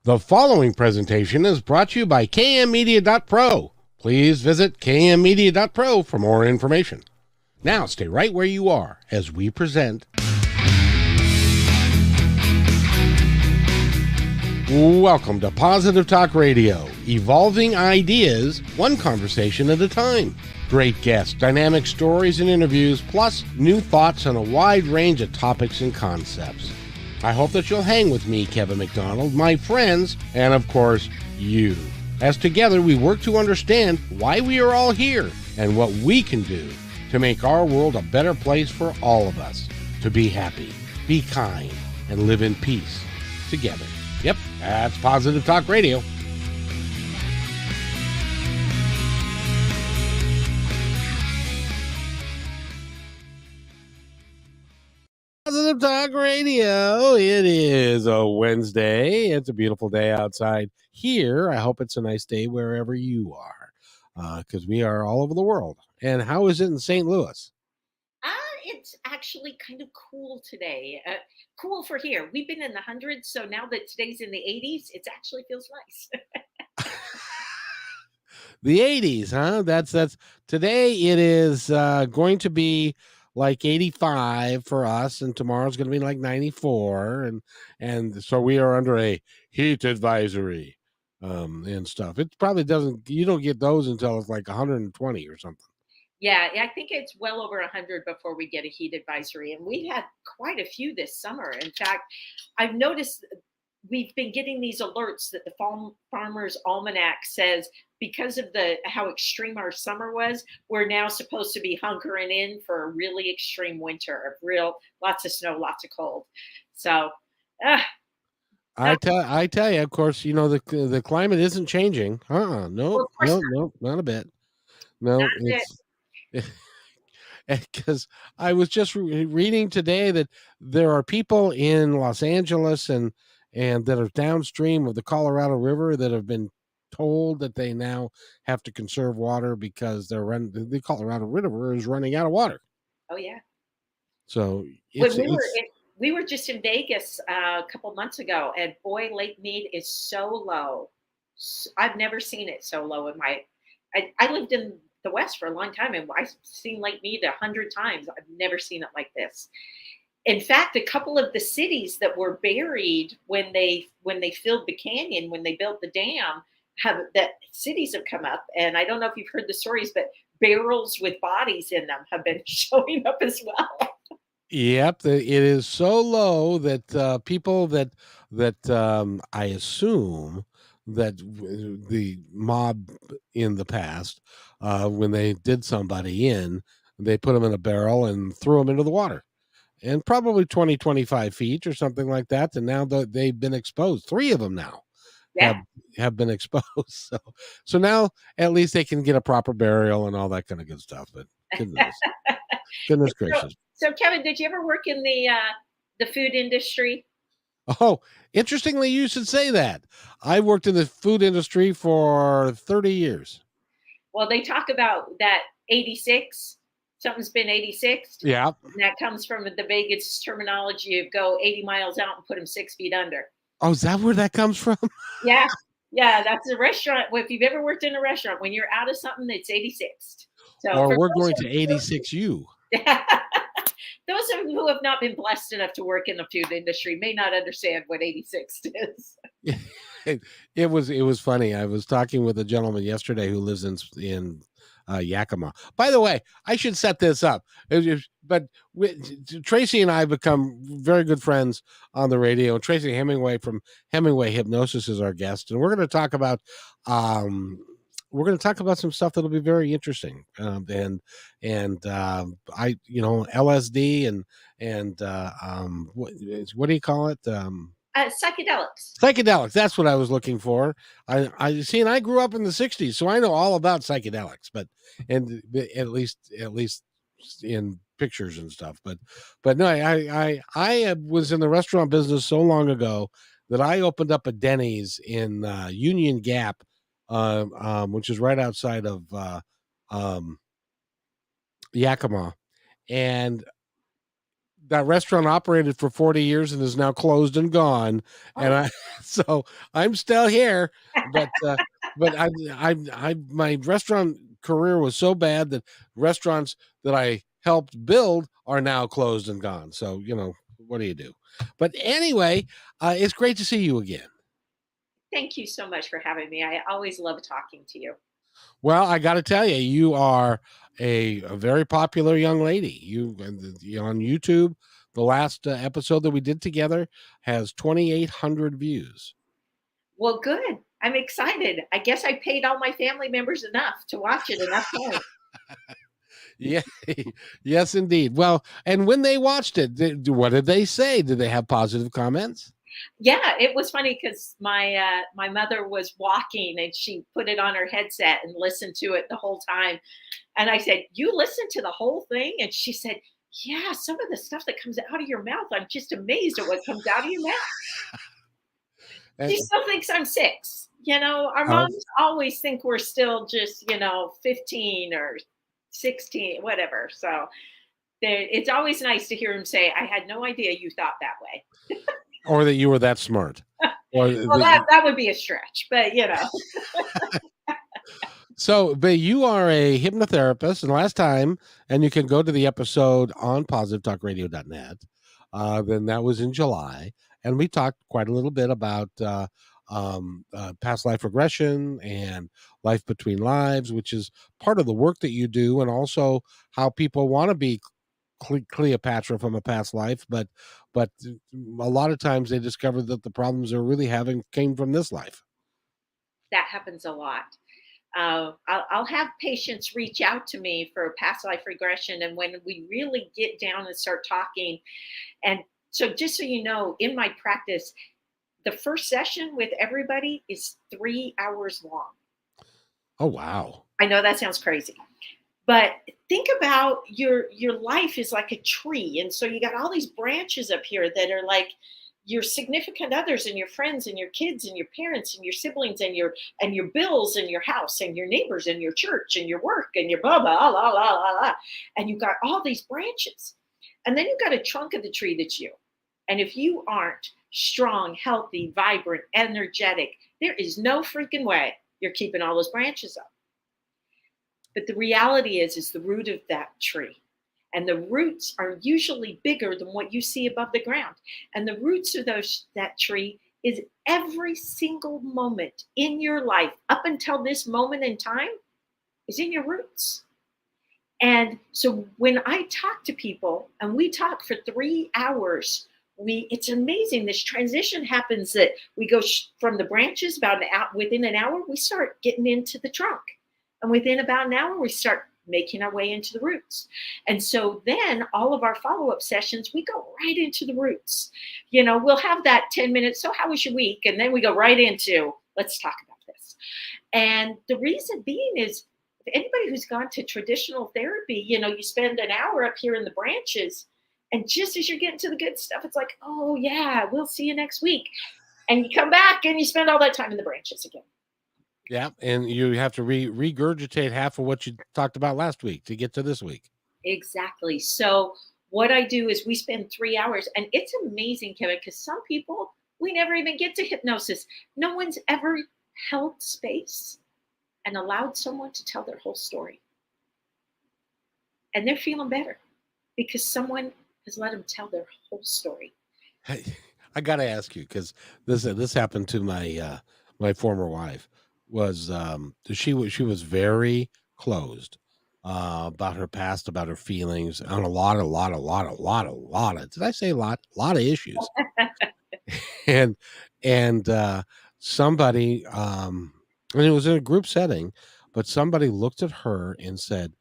The following presentation is brought to you by kmmedia.pro. Please visit kmmedia.pro for more information. Now stay right where you are as we present. Welcome to Positive Talk Radio, evolving ideas one conversation at a time. Great guests, dynamic stories and interviews, plus new thoughts on a wide range of topics and concepts. I hope that you'll hang with me, Kevin McDonald, my friends, and of course, you. As together we work to understand why we are all here and what we can do to make our world a better place for all of us. To be happy, be kind, and live in peace together. Yep, that's Positive Talk Radio. Positive Talk Radio. It is a Wednesday. It's a beautiful day outside here. I hope it's a nice day wherever you are, because we are all over the world. And how is it in St. Louis? It's actually kind of cool today. Cool for here. We've been in the hundreds, so now that today's in the 80s, it actually feels nice. The 80s, huh? That's today. It is going to be like 85 for us, and tomorrow's going to be like 94, and so we are under a heat advisory and stuff. It probably doesn't. You don't get those until it's like 120 or something. Yeah, I think it's well over 100 before we get a heat advisory, and we've had quite a few this summer. In fact, I've noticed we've been getting these alerts that the Farmer's Almanac says because of how extreme our summer was, we're now supposed to be hunkering in for a really extreme winter, lots of snow, lots of cold. So, I tell you, of course, you know the climate isn't changing. No, not a bit. No, it's because I was just reading today that there are people in Los Angeles and that are downstream of the Colorado River that have been told that they now have to conserve water because the Colorado River is running out of water. Oh yeah. So we were just in Vegas a couple months ago, and boy, Lake Mead is so low. I've never seen it so low in I lived in the West for a long time, and I've seen Lake Mead 100 times. I've never seen it like this. In fact, a couple of the cities that were buried when they filled the canyon, when they built the dam, cities have come up. And I don't know if you've heard the stories, but barrels with bodies in them have been showing up as well. Yep, it is so low that people that I assume that the mob in the past, when they did somebody in, they put them in a barrel and threw them into the water. And probably 20, 25 feet or something like that. And now they've been exposed. 3 of them now have been exposed. So now at least they can get a proper burial and all that kind of good stuff. But goodness gracious. So Kevin, did you ever work in the food industry? Oh, interestingly, you should say that. I worked in the food industry for 30 years. Well, they talk about that 86. Something's been 86. Yeah. And that comes from the Vegas terminology of go 80 miles out and put them 6 feet under. Oh, is that where that comes from? Yeah. Yeah. That's a restaurant. If you've ever worked in a restaurant, when you're out of something, it's 86. So or we're going to 86U. Those who have not been blessed enough to work in the food industry may not understand what 86 is. It was funny. I was talking with a gentleman yesterday who lives in Yakima. By the way, I should set this up. But Tracy and I have become very good friends on the radio. Tracy Hemingway from Hemingway Hypnosis is our guest, and we're going to talk about some stuff that'll be very interesting. And I, LSD and what do you call it? Psychedelics. That's what I was looking for. I see, and I grew up in the 60s, so I know all about psychedelics, and at least in pictures and stuff. But no, I was in the restaurant business so long ago that I opened up a Denny's in Union Gap, which is right outside of Yakima, and that restaurant operated for 40 years and is now closed and gone. And Oh, so I'm still here, but my restaurant career was so bad that restaurants that I helped build are now closed and gone. So, what do you do? But anyway, it's great to see you again. thank you so much for having me. I always love talking to you. Well, I got to tell you, you are a very popular young lady. You on YouTube. The last episode that we did together has 2,800 views. Well, good. I'm excited. I guess I paid all my family members enough to watch it enough times. Yeah, yes, indeed. Well, and when they watched it, what did they say? Did they have positive comments? Yeah, it was funny because my mother was walking and she put it on her headset and listened to it the whole time. And I said, "You listened to the whole thing?" And she said, "Yeah, some of the stuff that comes out of your mouth, I'm just amazed at what comes out of your mouth." She And, still thinks I'm 6. Our oh, moms always think we're still just, 15 or 16, whatever. So it's always nice to hear him say, "I had no idea you thought that way." or that you were that smart, or Well, that that would be a stretch, but. So, but you are a hypnotherapist, and last time, and you can go to the episode on positivetalkradio.net. Then that was in July, and we talked quite a little bit about past life regression and life between lives, which is part of the work that you do, and also how people want to be Cleopatra from a past life, but a lot of times they discover that the problems they're really having came from this life. That happens a lot. I'll have patients reach out to me for past life regression. And when we really get down and start talking, and so just so you know, in my practice, the first session with everybody is 3 hours long. Oh wow! I know that sounds crazy, but think about your life is like a tree, and so you got all these branches up here that are like your significant others and your friends and your kids and your parents and your siblings and your bills and your house and your neighbors and your church and your work and your blah blah blah blah blah blah, and you've got all these branches, and then you've got a trunk of the tree that's you. And if you aren't strong, healthy, vibrant, energetic, there is no freaking way you're keeping all those branches up. But the reality is the root of that tree. And the roots are usually bigger than what you see above the ground. And the roots of that tree is every single moment in your life up until this moment in time is in your roots. And so when I talk to people and we talk for 3 hours, it's amazing. This transition happens that we go from the branches about within an hour, we start getting into the trunk. And within about an hour, we start making our way into the roots. And so then all of our follow-up sessions, we go right into the roots. We'll have that 10 minutes. So how was your week? And then we go right into, let's talk about this. And the reason being is anybody who's gone to traditional therapy, you spend an hour up here in the branches. And just as you're getting to the good stuff, it's like, oh yeah, we'll see you next week. And you come back and you spend all that time in the branches again. Yeah, and you have to regurgitate half of what you talked about last week to get to this week. Exactly. So what I do is we spend 3 hours, and it's amazing, Kevin, because some people, we never even get to hypnosis. No one's ever held space and allowed someone to tell their whole story. And they're feeling better because someone has let them tell their whole story. Hey, I got to ask you because this happened to my former wife. Was she was very closed about her past, about her feelings, on a lot of did I say a lot of issues, and somebody and it was in a group setting, but somebody looked at her and said,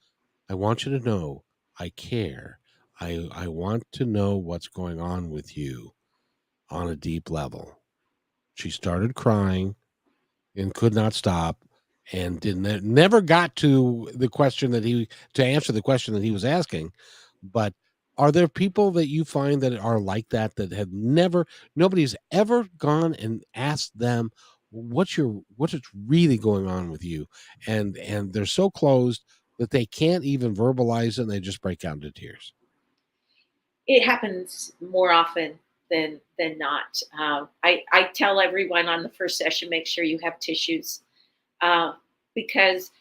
"I want you to know I care. I want to know what's going on with you on a deep level." She started crying and could not stop, and didn't never got to the question to answer the question that he was asking. But are there people that you find that are like that have nobody's ever gone and asked them what's really going on with you, and they're so closed that they can't even verbalize it and they just break out into tears? It happens more often than not. I tell everyone on the first session, make sure you have tissues, uh, because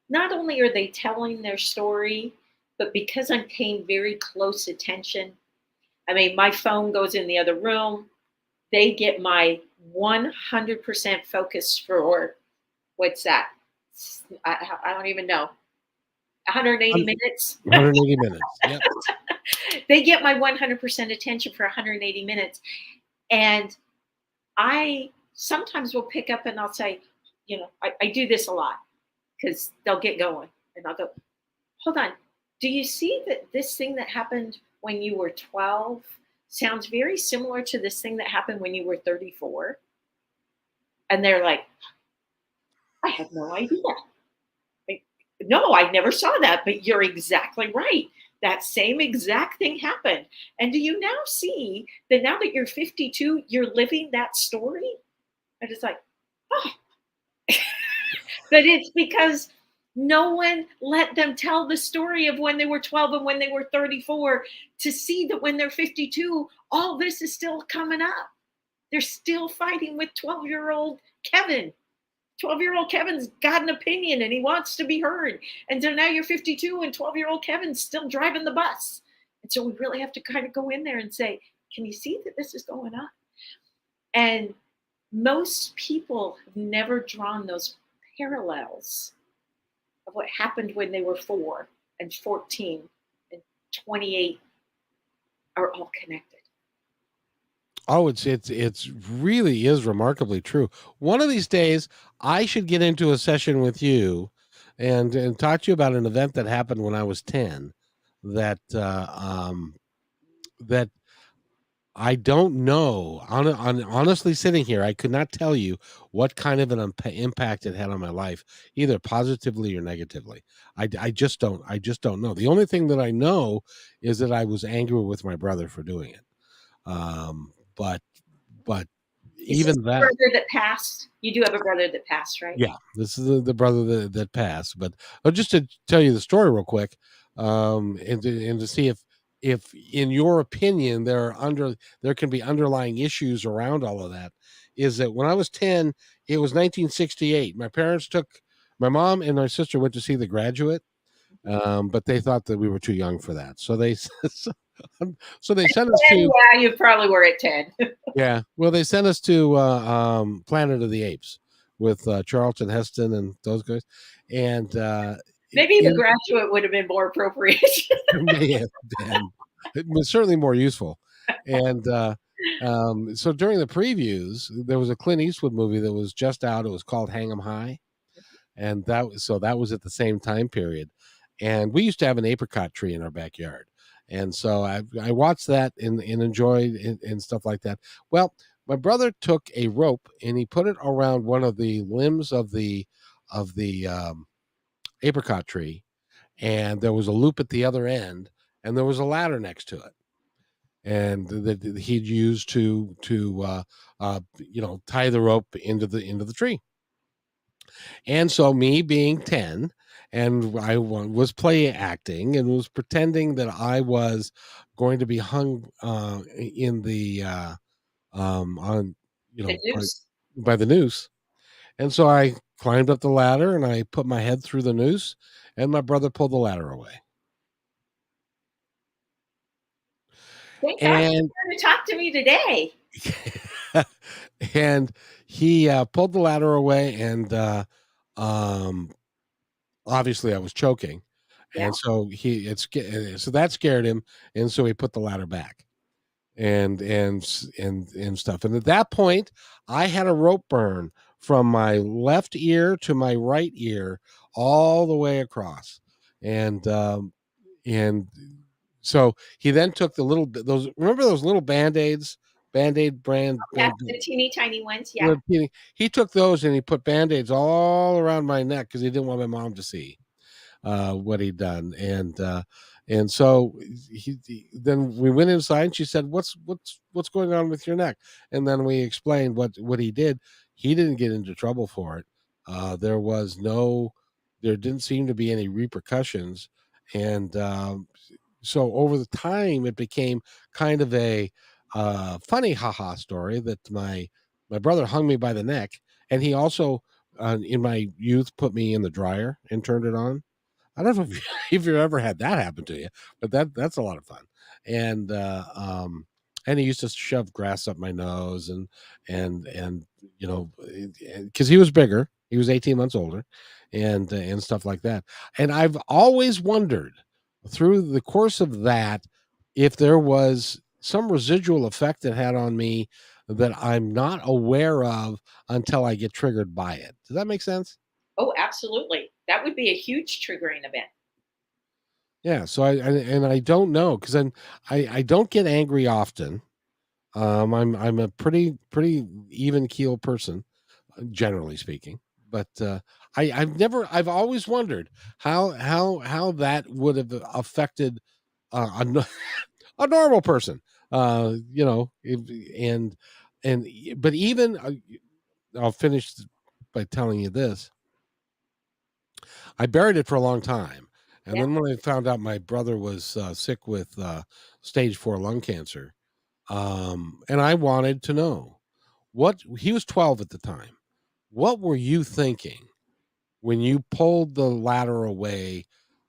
not only are they telling their story, but because I'm paying very close attention. I mean, my phone goes in the other room. They get my 100% focus for what's that? I don't even know. 180 minutes. 180 minutes. Yep. They get my 100% attention for 180 minutes. And I sometimes will pick up and I'll say, I do this a lot because they'll get going. And I'll go, hold on. Do you see that this thing that happened when you were 12 sounds very similar to this thing that happened when you were 34? And they're like, I have no idea. Like, no, I never saw that, but you're exactly right. That same exact thing happened. And do you now see that now that you're 52, you're living that story? And it's like, oh, but it's because no one let them tell the story of when they were 12 and when they were 34 to see that when they're 52, all this is still coming up. They're still fighting with 12-year-old Kevin. 12-year-old Kevin's got an opinion and he wants to be heard. And so now you're 52 and 12-year-old Kevin's still driving the bus. And so we really have to kind of go in there and say, can you see that this is going on? And most people have never drawn those parallels of what happened when they were 4 and 14 and 28 are all connected. Oh, it's really is remarkably true. One of these days, I should get into a session with you and talk to you about an event that happened when I was 10 that that I don't know. Honestly, sitting here, I could not tell you what kind of an impact it had on my life, either positively or negatively. I just don't. I just don't know. The only thing that I know is that I was angry with my brother for doing it. But Is this even the that, brother that passed? You do have a brother that passed, right? yeah, this is the brother that passed. But just to tell you the story real quick, and to see if in your opinion there can be underlying issues around all of that, is that when I was 10, it was 1968. My mom and my sister went to see The Graduate, but they thought that we were too young for that, so they so they sent us to. Yeah, you probably were at 10. Yeah, well, they sent us to Planet of the Apes with Charlton Heston and those guys, and Maybe The it Graduate would have been more appropriate. may have been. It was certainly more useful. And so during the previews, there was a Clint Eastwood movie that was just out. It was called Hang 'Em High, and that was at the same time period. And we used to have an apricot tree in our backyard, and so I watched that and enjoyed and stuff like that. Well, my brother took a rope and he put it around one of the limbs of the apricot tree, and there was a loop at the other end, and there was a ladder next to it, and that he'd use to tie the rope into the tree. And so, me being 10, and I was play acting and was pretending that I was going to be hung in the on The noose. by the noose. And so I climbed up the ladder and I put my head through the noose, and my brother pulled the ladder away. Thank God And you're going to talk to me today. and he pulled the ladder away, and um obviously I was choking, Yeah. and so so that scared him, and so he put the ladder back and stuff. And at that point, I had a rope burn from my left ear to my right ear all the way across, and so he then took the little those remember those little band-aids, band-aid brand Yeah. The teeny tiny ones. Yeah. he took those and he put band-aids all around my neck because he didn't want my mom to see what he'd done. And so then we went inside and she said, what's going on with your neck? And then we explained what he did. He didn't get into trouble for it. There didn't seem to be any repercussions. And so over the time, it became kind of a funny haha story that my brother hung me by the neck, and he also, in my youth, put me in the dryer and turned it on. I don't know if if you've ever had that happen to you, but that's a lot of fun. And and he used to shove grass up my nose, and you know, because he was bigger, he was 18 months older, and stuff like that. And I've always wondered through the course of that if there was some residual effect it had on me that I'm not aware of until I get triggered by it. Does that make sense? Oh, absolutely. That would be a huge triggering event. Yeah, so I don't know because I don't get angry often. I'm a pretty even keel person, generally speaking. But I've always wondered how that would have affected a normal person. You know, and but even I'll finish by telling you this. I buried it for a long time. And Yeah. then when I found out my brother was sick with stage 4 lung cancer, and I wanted to know what he was 12 at the time. What were you thinking when you pulled the ladder away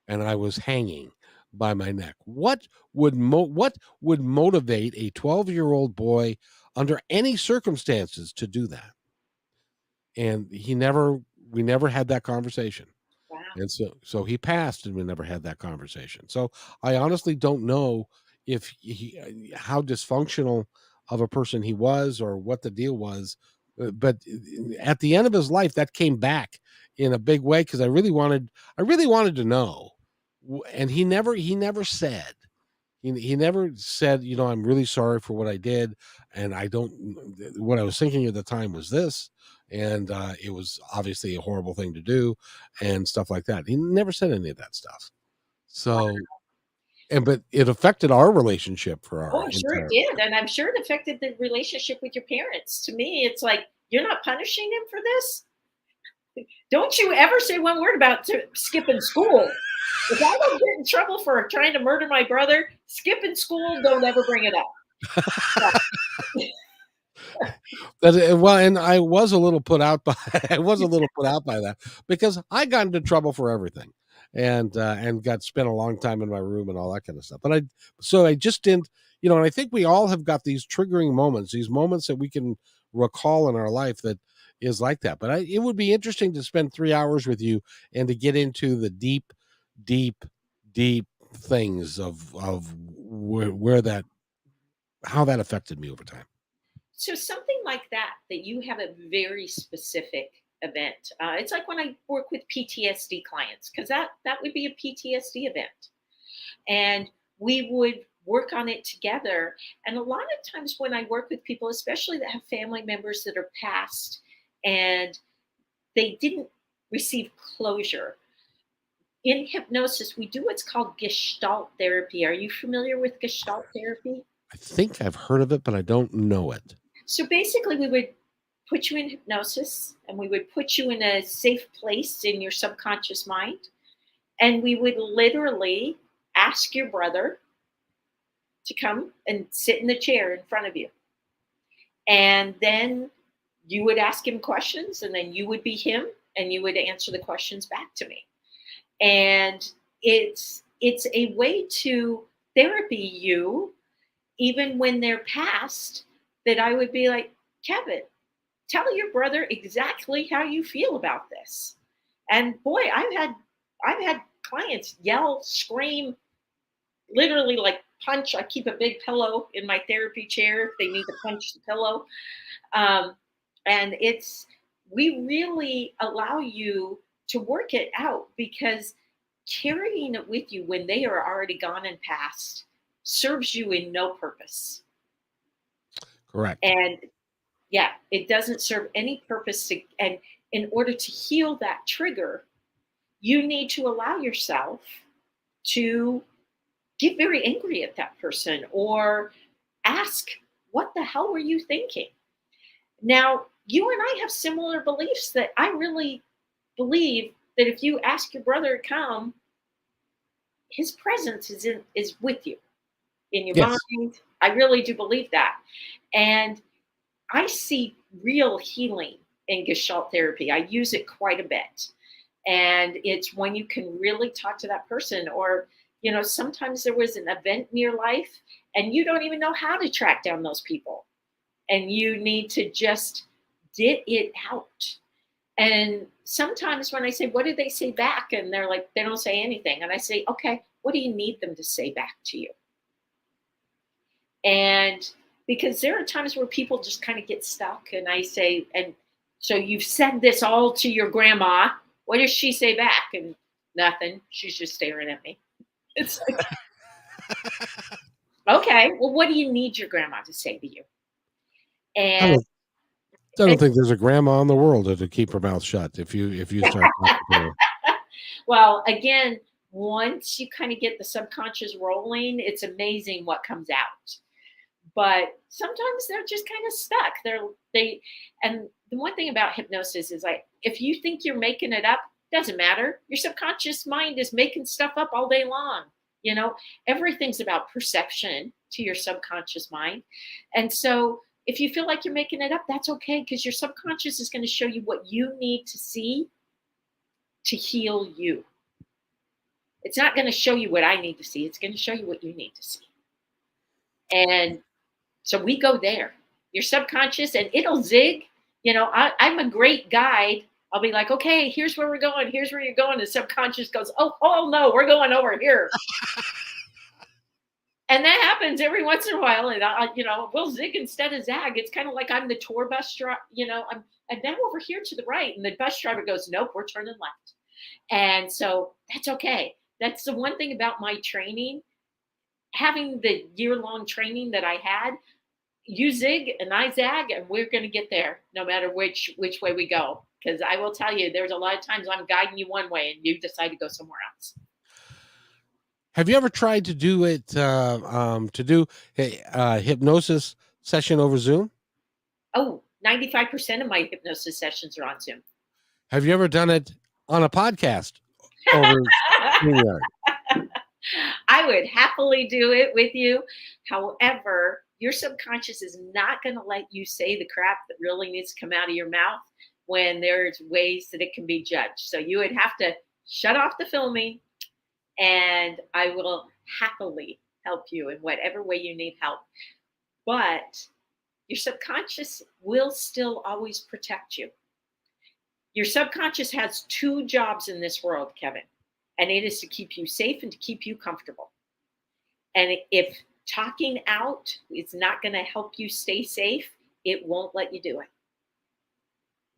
and I was hanging by my neck? What would motivate a 12-year-old boy under any circumstances to do that? And we never had that conversation. Wow. And so he passed, and we never had that conversation. So I honestly don't know if how dysfunctional of a person he was or what the deal was. But at the end of his life, that came back in a big way because I really wanted to know. And he never said. He never said, you know, I'm really sorry for what I did, and I don't. What I was thinking at the time was this, and it was obviously a horrible thing to do, and stuff like that. He never said any of that stuff. Wow. So, but it affected our relationship for Oh, our I'm sure it entire. did. And I'm sure it affected the relationship with your parents. To me, it's like, you're not punishing him for this? Don't you ever say one word about skipping school. If I don't get in trouble for trying to murder my brother, skipping school, don't ever bring it up. Well, and I was a little put out by I was a little put out by that because I got into trouble for everything, and got spent a long time in my room and all that kind of stuff. But I just didn't, you know. And I think we all have got these triggering moments, these moments that we can recall in our life that is like that. But it would be interesting to spend 3 hours with you and to get into the deep, deep things of where that how that affected me over time. So something like that, that you have a very specific event. It's like when I work with PTSD clients, because that would be a PTSD event, and we would work on it together. And a lot of times when I work with people, especially that have family members that are passed and they didn't receive closure, in hypnosis we do what's called Gestalt therapy. Are you familiar with Gestalt therapy? I think I've heard of it, but I don't know it. So basically, we would put you in hypnosis and we would put you in a safe place in your subconscious mind. And we would literally ask your brother to come and sit in the chair in front of you. And then you would ask him questions, and then you would be him, and you would answer the questions back to me. And it's a way to therapy you even when they're past, that I would be like, Kevin, tell your brother exactly how you feel about this. And boy, I've had clients yell, scream, literally like punch. I keep a big pillow in my therapy chair if they need to punch the pillow. Um, and it's we really allow you to work it out, because carrying it with you when they are already gone and past serves you in no purpose. Correct. And yeah, it doesn't serve any purpose and in order to heal that trigger, you need to allow yourself to get very angry at that person or ask, what the hell were you thinking? Now, you and I have similar beliefs, that I really believe that if you ask your brother to come, his presence is with you in your Yes. mind. I really do believe that. And I see real healing in Gestalt therapy. I use it quite a bit. And it's when you can really talk to that person, or, sometimes there was an event in your life and you don't even know how to track down those people. And you need to just get it out. And sometimes when I say, what did they say back? And they're like, they don't say anything. And I say, okay, what do you need them to say back to you? And because there are times where people just kind of get stuck, and I say, and so you've said this all to your grandma. What does she say back? And nothing. She's just staring at me. It's like, okay, well, what do you need your grandma to say to you? I And, don't, I don't and think there's a grandma in the world that'll keep her mouth shut if you start talking to her. well, again, once you kind of get the subconscious rolling, it's amazing what comes out. But sometimes they're just kind of stuck. And the one thing about hypnosis is, like, if you think you're making it up, doesn't matter. Your subconscious mind is making stuff up all day long. Everything's about perception to your subconscious mind. And so if you feel like you're making it up, that's okay, because your subconscious is going to show you what you need to see to heal you. It's not going to show you what I need to see. It's going to show you what you need to see. And so we go there. Your subconscious, and it'll zig. I'm a great guide. I'll be like, okay, here's where we're going. Here's where you're going. The subconscious goes, oh no, we're going over here. And that happens every once in a while. And we'll zig instead of zag. It's kind of like I'm the tour bus driver. I'm now over here to the right, and the bus driver goes, nope, we're turning left. And so that's okay. That's the one thing about my training. Having the year-long training that I had, you zig and I zag, and we're going to get there no matter which way we go. Because I will tell you, there's a lot of times I'm guiding you one way and you decide to go somewhere else. Have you ever tried to do it to do a hypnosis session over Zoom? Oh, 95% of my hypnosis sessions are on Zoom. Have you ever done it on a podcast over StreamYard? I would happily do it with you. However, your subconscious is not going to let you say the crap that really needs to come out of your mouth when there's ways that it can be judged. So you would have to shut off the filming, and I will happily help you in whatever way you need help. But your subconscious will still always protect you. Your subconscious has two jobs in this world, Kevin, and it is to keep you safe and to keep you comfortable. And if talking out is not going to help you stay safe, it won't let you do it.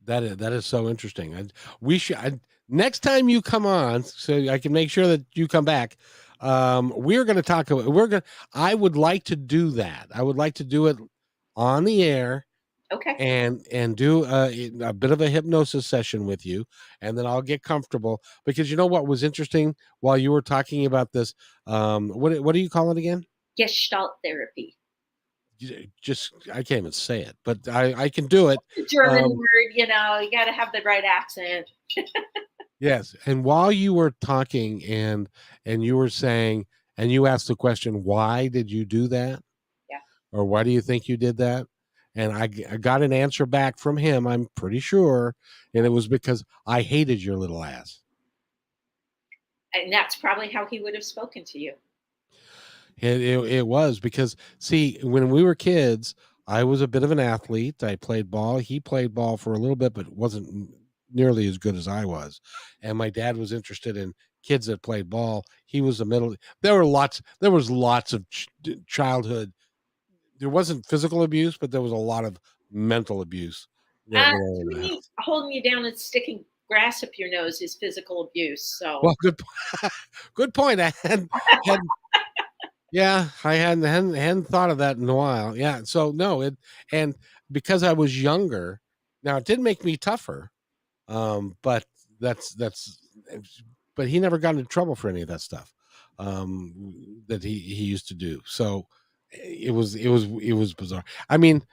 That is so interesting. Next time you come on, so I can make sure that you come back. We're going to talk about. I would like to do that. I would like to do it on the air. Okay. And do a bit of a hypnosis session with you, and then I'll get comfortable, because you know what was interesting while you were talking about this. What do you call it again? Gestalt therapy. Just I can't even say it, but I can do it. German word, you got to have the right accent. Yes, and while you were talking and you were saying, and you asked the question, why did you do that? Yeah. Or why do you think you did that? And I got an answer back from him, I'm pretty sure, and it was because I hated your little ass. And that's probably how he would have spoken to you. It was because, see, when we were kids, I was a bit of an athlete. I played ball. He played ball for a little bit, but wasn't nearly as good as I was. And my dad was interested in kids that played ball. He was the middle. There was lots of childhood. There wasn't physical abuse, but there was a lot of mental abuse that went on in the house. Holding you down and sticking grass up your nose is physical abuse. So, well, good point. Yeah, I hadn't thought of that in a while. Yeah, so no, and because I was younger, now it did make me tougher, but that's but he never got into trouble for any of that stuff that he used to do. So it was bizarre. I mean,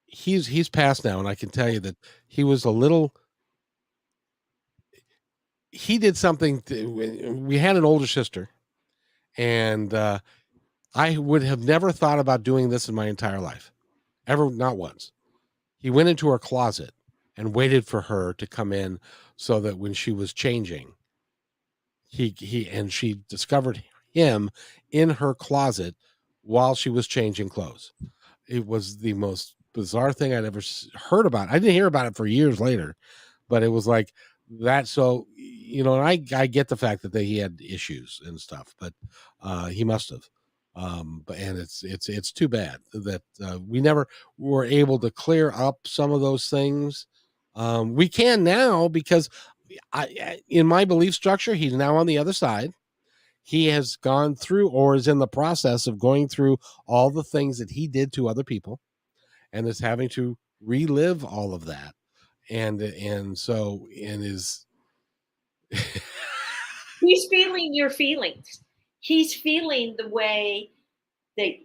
he's passed now, and I can tell you that he was a little. he did something. We had an older sister, and I would have never thought about doing this in my entire life, ever, not once. He went into her closet and waited for her to come in, so that when she was changing, she discovered him in her closet while she was changing clothes. It was the most bizarre thing I'd ever heard about. I didn't hear about it for years later, but it was like that. So, and I get the fact that he had issues and stuff, but he must have. And it's too bad that we never were able to clear up some of those things. We can now, because in my belief structure, he's now on the other side. He has gone through, or is in the process of going through, all the things that he did to other people, and is having to relive all of that. And so, and is He's feeling your feelings. He's feeling the way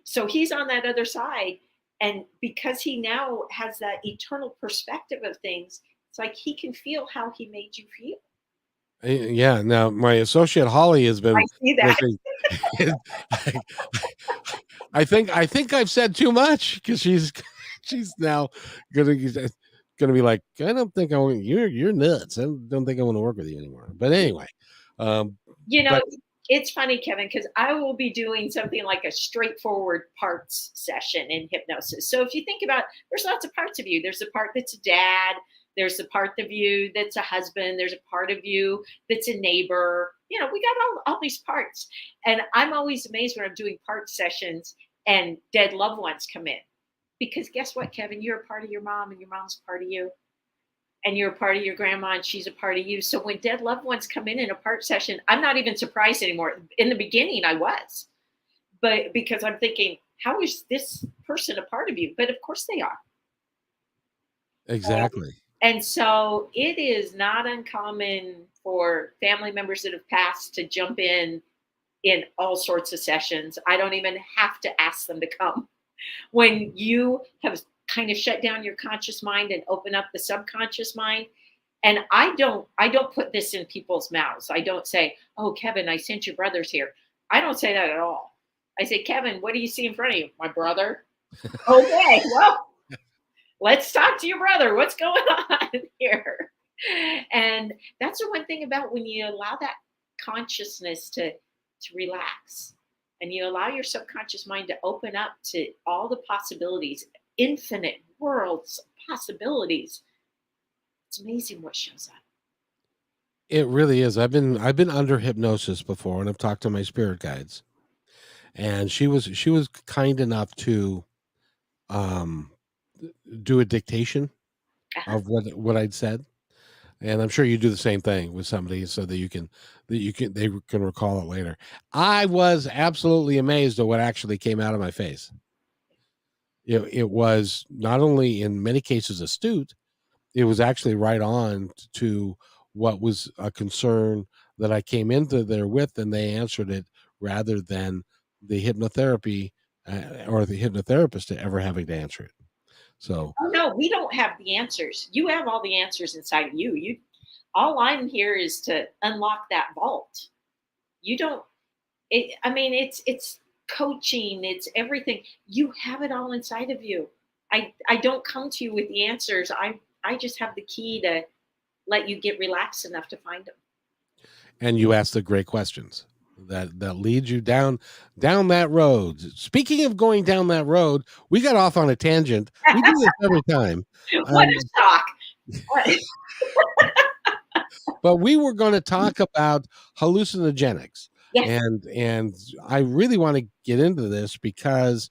so he's on that other side. And because he now has that eternal perspective of things, it's like he can feel how he made you feel. Yeah. Now, my associate Holly has I been see that. I think I've said too much, because she's now gonna be like, I don't think I want you're nuts. I don't think I want to work with you anymore. But anyway, You know, but it's funny, Kevin, because I will be doing something like a straightforward parts session in hypnosis. So if you think about, there's lots of parts of you. There's the part that's a dad. There's the part of you that's a husband. There's a part of you that's a neighbor. We got all these parts. And I'm always amazed when I'm doing part sessions and dead loved ones come in. Because guess what, Kevin? You're a part of your mom, and your mom's a part of you, and you're a part of your grandma, and she's a part of you. So when dead loved ones come in a part session, I'm not even surprised anymore. In the beginning, I was, but because I'm thinking, how is this person a part of you? But of course they are. exactly. And so it is not uncommon for family members that have passed to jump in all sorts of sessions. I don't even have to ask them to come. When you have kind of shut down your conscious mind and open up the subconscious mind. And I don't put this in people's mouths. I don't say, "Oh, Kevin, I sent your brothers here." I don't say that at all. I say, "Kevin, what do you see in front of you?" "My brother." "Okay, well, let's talk to your brother. What's going on here?" And that's the one thing about when you allow that consciousness to relax, and you allow your subconscious mind to open up to all the possibilities, infinite worlds of possibilities. It's amazing what shows up. It really is. I've been under hypnosis before, and I've talked to my spirit guides, and she was kind enough to um do a dictation Uh-huh. of what I'd said. And I'm sure you do the same thing with somebody, so that they can recall it later. I was absolutely amazed at what actually came out of my face. It was not only in many cases astute, it was actually right on to what was a concern that I came into there with, and they answered it, rather than the hypnotherapy or the hypnotherapist ever having to answer it. So, Oh no, we don't have the answers. You have all the answers inside of you. All I'm here is to unlock that vault. You don't. I mean, it's coaching. It's everything. You have it all inside of you. I don't come to you with the answers. I just have the key to let you get relaxed enough to find them. and you asked the great questions that lead you down that road. Speaking of going down that road, we got off on a tangent. We do this every time. What Um, a shock! What? but we were going to talk about hallucinogenics, Yes. and I really want to get into this, because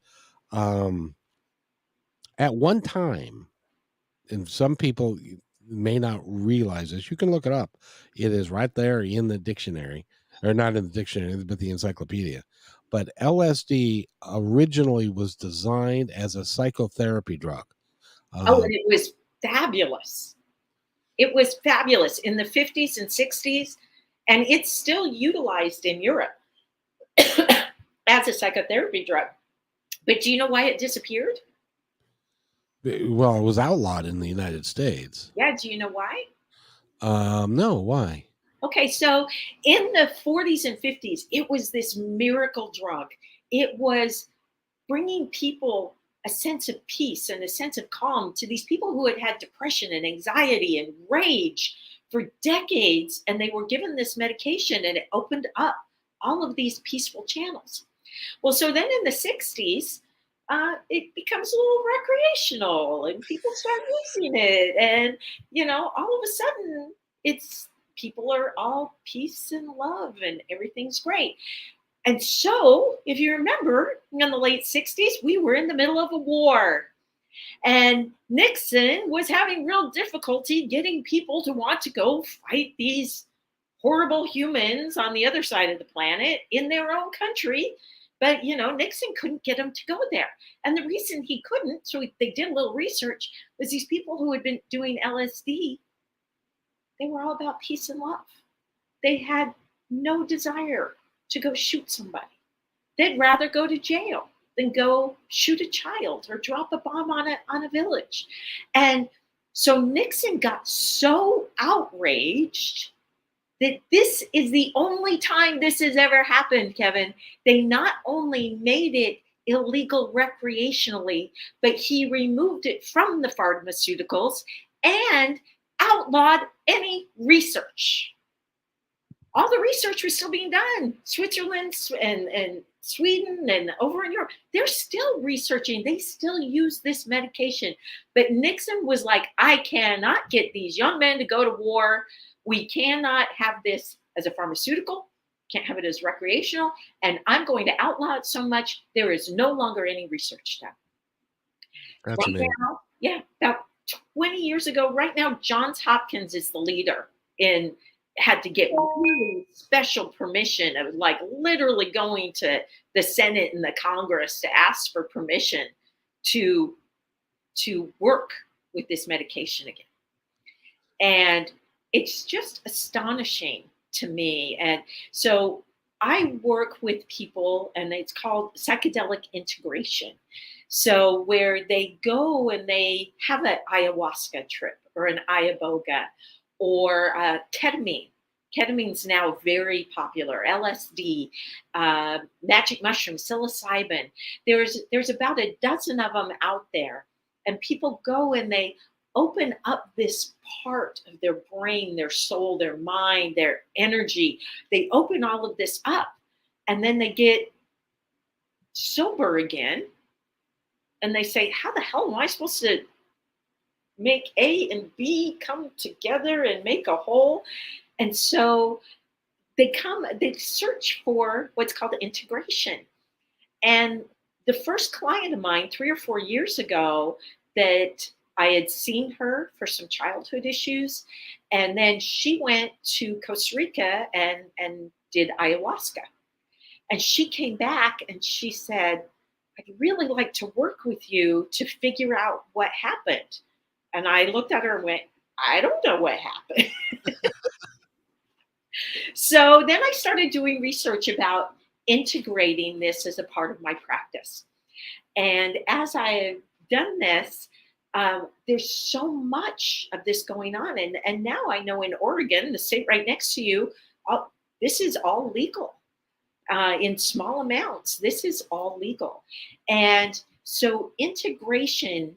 um, at one time, and some people may not realize this, you can look it up. It is right there in the dictionary, or not in the dictionary, but the encyclopedia. But LSD originally was designed as a psychotherapy drug. Oh, Um, and it was fabulous. It was fabulous in the 50s and 60s, and it's still utilized in Europe as a psychotherapy drug. But do you know why it disappeared? well, it was outlawed in the United States. Yeah, do you know why? No, why? Okay, so in the 40s and 50s, it was this miracle drug. It was bringing people a sense of peace and a sense of calm to these people who had had depression and anxiety and rage for decades. And they were given this medication and it opened up all of these peaceful channels. Well, so then in the 60s, it becomes a little recreational and people start using it. And, all of a sudden, it's people are all peace and love and everything's great. And so, if you remember, in the late 60s, we were in the middle of a war. And Nixon was having real difficulty getting people to want to go fight these horrible humans on the other side of the planet in their own country. But, Nixon couldn't get them to go there. And the reason he couldn't, so they did a little research, was these people who had been doing LSD, they were all about peace and love. They had no desire to go shoot somebody. They'd rather go to jail than go shoot a child or drop a bomb on a village. And so Nixon got so outraged that this is the only time this has ever happened, Kevin. They not only made it illegal recreationally, but he removed it from the pharmaceuticals and outlawed any research. All the research was still being done. Switzerland and Sweden and over in Europe, they're still researching. They still use this medication. But Nixon was like, I cannot get these young men to go to war. We cannot have this as a pharmaceutical, can't have it as recreational, and I'm going to outlaw it so much, there is no longer any research done. That's Right amazing. now, yeah, about 20 years ago, right now, Johns Hopkins is the leader had to get really special permission of like literally going to the Senate and the Congress to ask for permission to work with this medication again. And it's just astonishing to me. And so I work with people and it's called Psychedelic Integration. So where they go and they have an ayahuasca trip or an iboga or ketamine. Ketamine's now very popular. LSD, magic mushrooms, psilocybin. There's about a dozen of them out there, and people go and they open up this part of their brain, their soul, their mind, their energy. They open all of this up, and then they get sober again, and they say, "How the hell am I supposed to make A and B come together and make a whole?" And so they search for what's called integration. And the first client of mine 3 or 4 years ago that I had seen her for some childhood issues. And then she went to Costa Rica and did ayahuasca. And she came back and she said, I'd really like to work with you to figure out what happened. And I looked at her and went, I don't know what happened. So then I started doing research about integrating this as a part of my practice. And as I have done this, there's so much of this going on. And now I know in Oregon, the state right next to you, this is all legal in small amounts. This is all legal. And so integration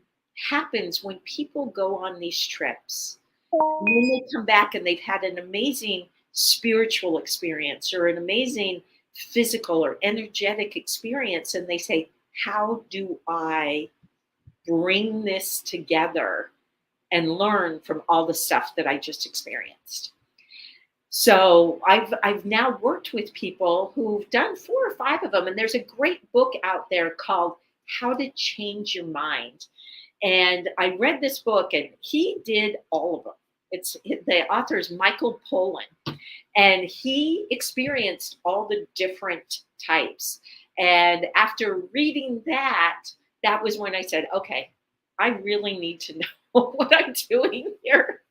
happens when people go on these trips. And then they come back and they've had an amazing spiritual experience or an amazing physical or energetic experience. And they say, how do I bring this together and learn from all the stuff that I just experienced? So I've now worked with people who've done 4 or 5 of them. And there's a great book out there called How to Change Your Mind. And I read this book and he did all of them. The author is Michael Pollan, and he experienced all the different types. And after reading that was when I said, okay, I really need to know what I'm doing here.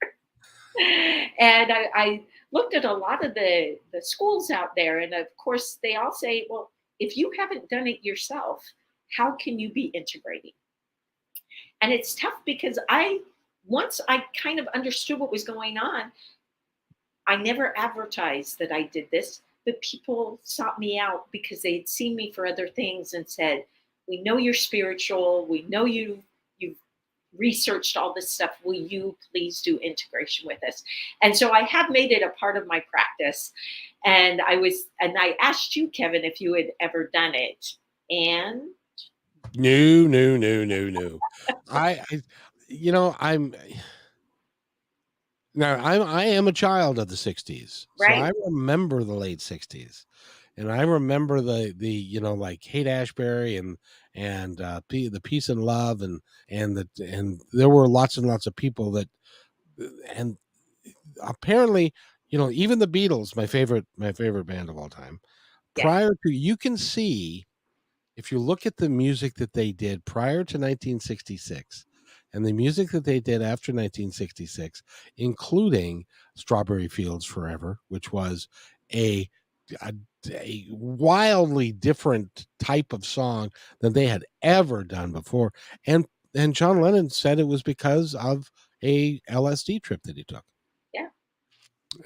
And I looked at a lot of the schools out there. And of course, they all say, well, if you haven't done it yourself, how can you be integrating? And it's tough because once I kind of understood what was going on, I never advertised that I did this, but people sought me out because they had seen me for other things and said, "We know you're spiritual. We know you've researched all this stuff. Will you please do integration with us?" And so I have made it a part of my practice. And I asked you, Kevin, if you had ever done it. And No. I you know, I am a child of the 60s. So right. I remember the late 60s. And I remember like Haight Ashbury and the Peace and Love and there were lots and lots of people that and apparently, even the Beatles, my favorite band of all time, Yeah. prior to you can see if you look at the music that they did prior to 1966 and the music that they did after 1966, including Strawberry Fields Forever, which was a, a, a wildly different type of song than they had ever done before. And John Lennon said it was because of a LSD trip that he took. Yeah.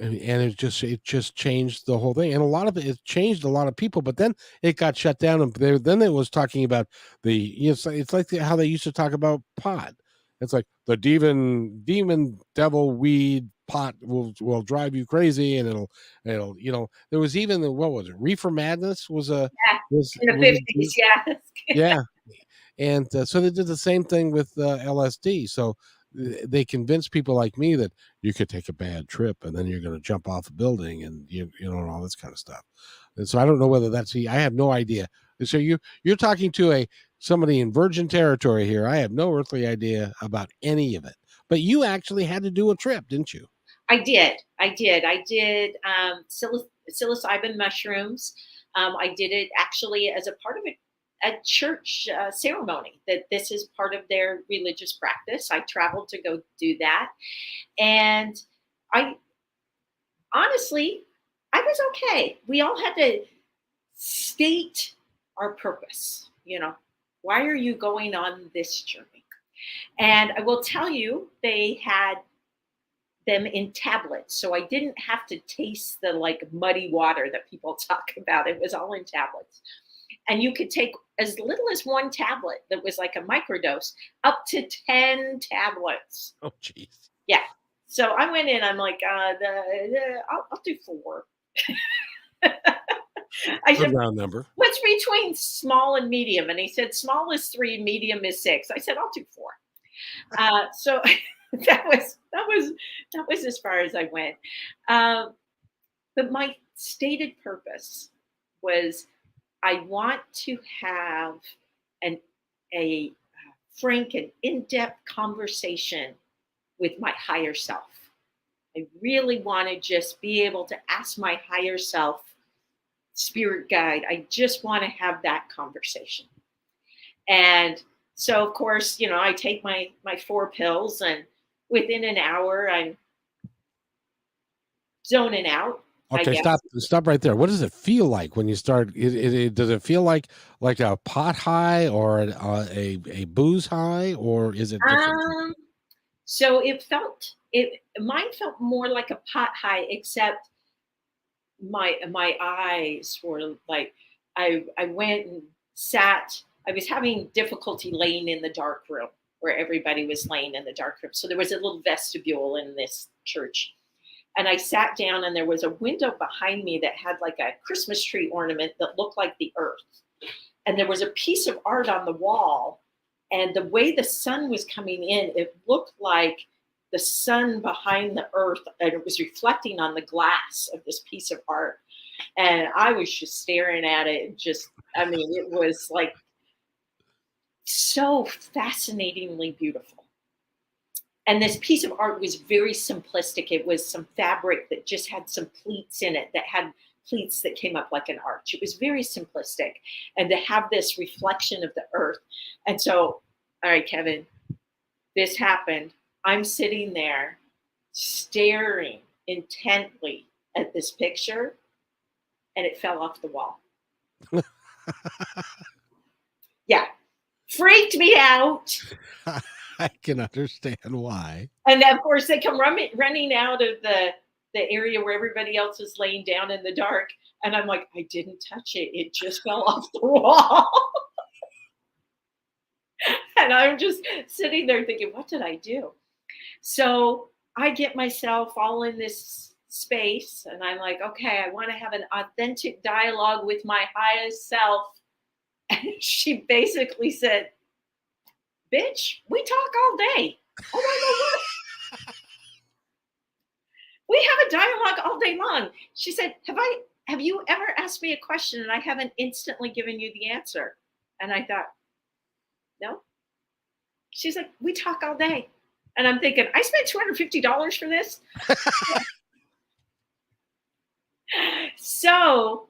And it just changed the whole thing, and a lot of it changed a lot of people, but then it got shut down, and then it was talking about it's like how they used to talk about pot. It's like the demon devil weed pot will drive you crazy, and it'll there was even what was it, reefer madness Yeah. In the was a 50s. Yeah. yeah. And so they did the same thing with LSD. So they convinced people like me that you could take a bad trip and then you're going to jump off a building and and all this kind of stuff. And so I don't know whether I have no idea. So you're talking to somebody in virgin territory here. I have no earthly idea about any of it. But you actually had to do a trip, didn't you? I did psilocybin mushrooms. I did it actually as a part of a church ceremony, that this is part of their religious practice. I traveled to go do that. And I honestly, I was okay. We all had to state our purpose. Why are you going on this journey? And I will tell you, they had them in tablets. So I didn't have to taste the like muddy water that people talk about. It was all in tablets. And you could take as little as one tablet that was like a microdose up to 10 tablets. Oh, jeez. Yeah. So I went in, I'm like, I'll do 4. I Good said, round number. what's between small and medium? And he said, small is 3, medium is 6. I said, I'll do 4. So that was as far as I went. But my stated purpose was, I want to have a frank and in-depth conversation with my higher self. I really want to just be able to ask my higher self, spirit guide. I just want to have that conversation. And so, of course, I take my 4 pills, and within an hour, I'm zoning out. Okay, stop right there. What does it feel like when you start? Does it feel like a pot high or a booze high, or is it different? So mine felt more like a pot high, except my eyes were like, I went and sat. I was having difficulty laying in the dark room where everybody was laying in the dark room. So there was a little vestibule in this church. And I sat down, and there was a window behind me that had like a Christmas tree ornament that looked like the earth. And there was a piece of art on the wall. And the way the sun was coming in, it looked like the sun behind the earth, and it was reflecting on the glass of this piece of art. And I was just staring at it. It was like so fascinatingly beautiful. And this piece of art was very simplistic. It was some fabric that just had some pleats in it, that had pleats that came up like an arch. It was very simplistic. And to have this reflection of the earth. And so, all right, Kevin, this happened. I'm sitting there staring intently at this picture, and it fell off the wall. Yeah. Freaked me out. I can understand why. And of course, they come running out of the the area where everybody else is laying down in the dark. And I'm like, I didn't touch it. It just fell off the wall. And I'm just sitting there thinking, what did I do? So I get myself all in this space and I'm like, okay, I want to have an authentic dialogue with my highest self. And she basically said, bitch, we talk all day. Oh my God, we have a dialogue all day long. She said, have you ever asked me a question and I haven't instantly given you the answer? And I thought, no. She's like, we talk all day. And I'm thinking, I spent $250 for this. So,